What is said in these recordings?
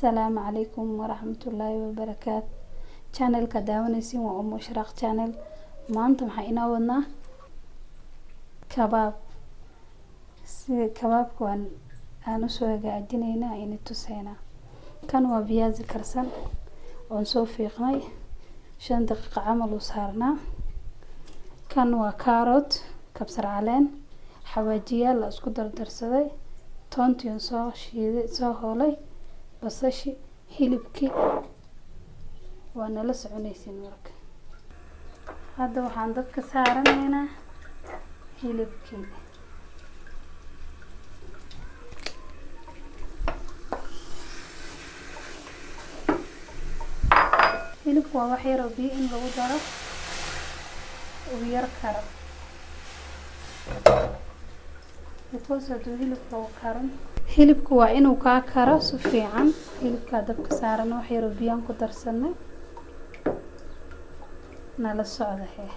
السلام عليكم ورحمة الله وبركاته. channel كداونيسين وأم إشراق channel. ما أنتم حقنا ودنا كباب. كباب كون أنا سوى قاعدينينا إن تسينا. كانوا فياز كرسن ونسوي في قناي 5 دقائق عمل وصارنا. كانوا كاروت كبسر علين حواجية لا اسكو دردرسداي toontii soo shiiday soo hoolay basashi hilibkii waa nala soconaysiin marka hadda waxaan dadka saaranaynaa hilibkii hilibku waa wax yar oo biyo in lagu daro oo yar karo because haduu hilibku karan hilibku waa inuu ka karo si fiican hilibka dabka saaran wax yar oo biyo ku darsanay nala socdahay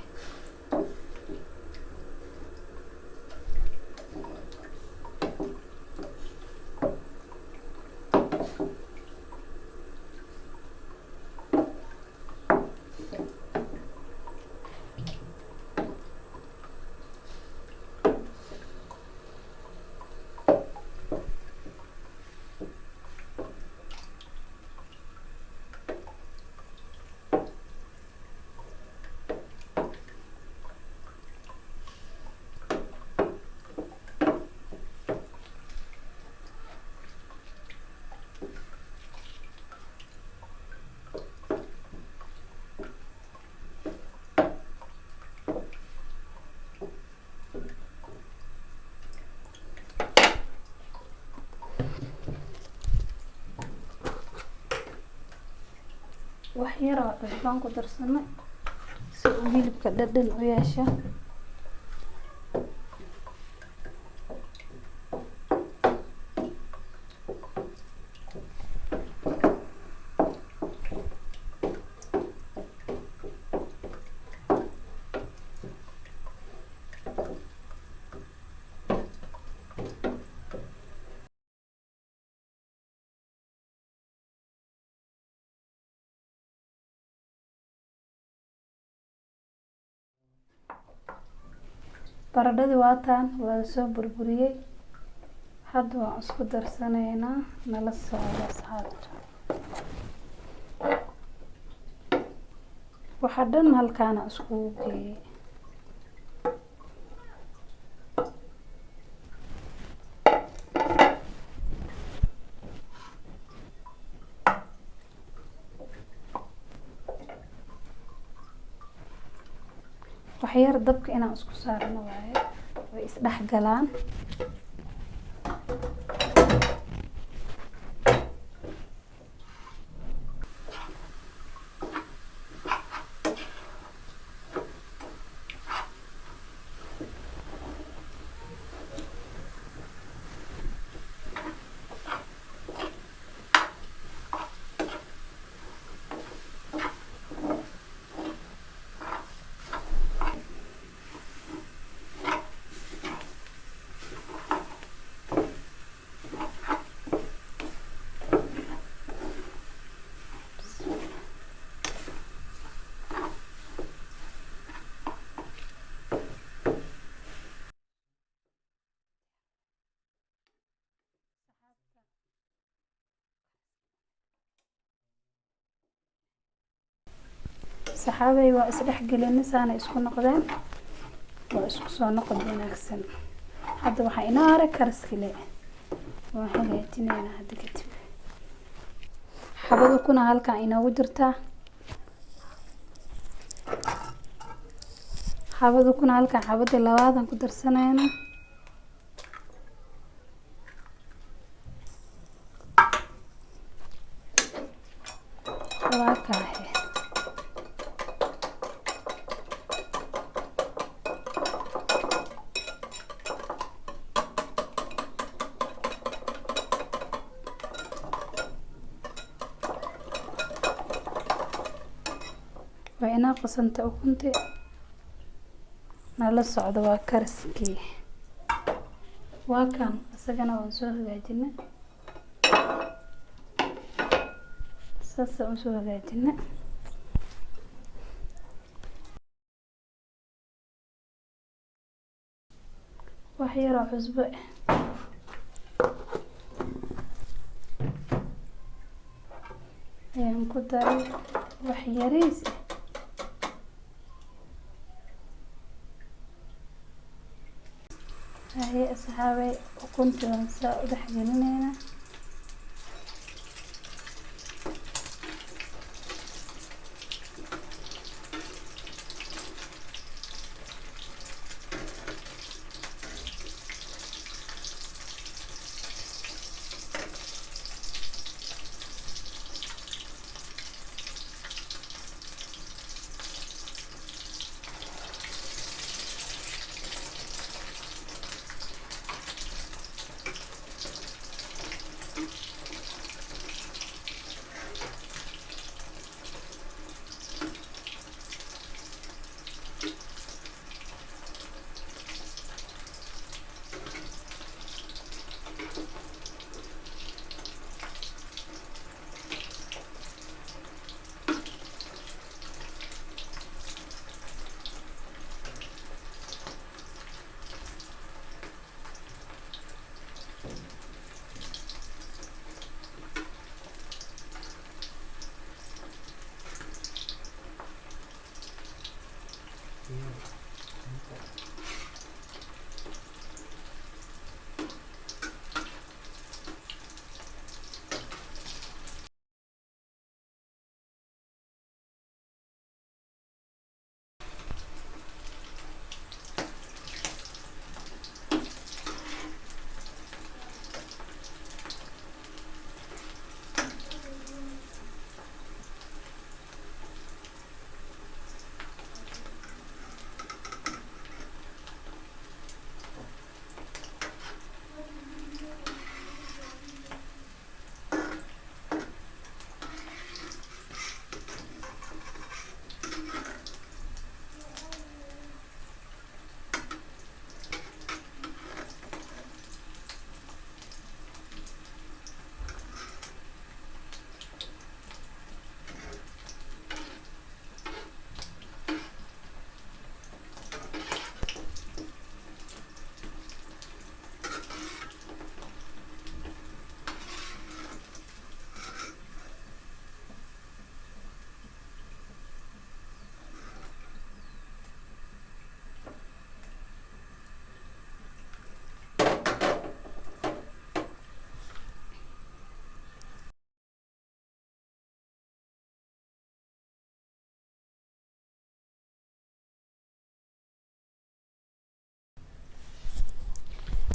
wax yar oo cusbaan ku darsanay si uu hilibka dhadhan u yeesho baradhadi waataan waa soo burburiyay hadda waan isku darsanaynaa nala socda asxaabta waxa dhan halkaan isku geeyay waxyar dabka inaan isku saarno waaye way isdhex galaan saxaabay waa isdhex galeen saana isku noqdeen waa isku soo noqon wanaagsan hadda waxa ina arag karskile waa hagaajinayna hadda kadib xabadu kuna halka inoogu jirtaa xabadu kuna halka xabada labaadan ku darsanayna waa kaahe وأنا قسمت وكنت نلا صعد وكرسكي وكان سجنا ونسوه بعدين sasa usoo hagaajina. wax yar oo cusbo ayaan ku daray, wax yariis هاي أصحابي وكنت أنسى ودحجنينا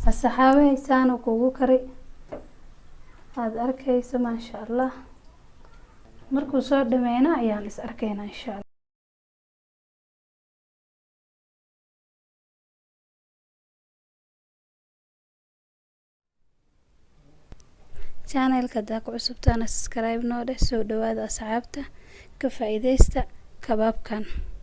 الصحابة سانو كوغو كري هاد أركيسو ما شاء الله مركو صور دمينا أيان إس أركينا إن شاء الله. channelka hadaa ku cusubtaana subscribe noo dheh, soo dhawaada asxaabta ka faa'iideysta kabaabkan.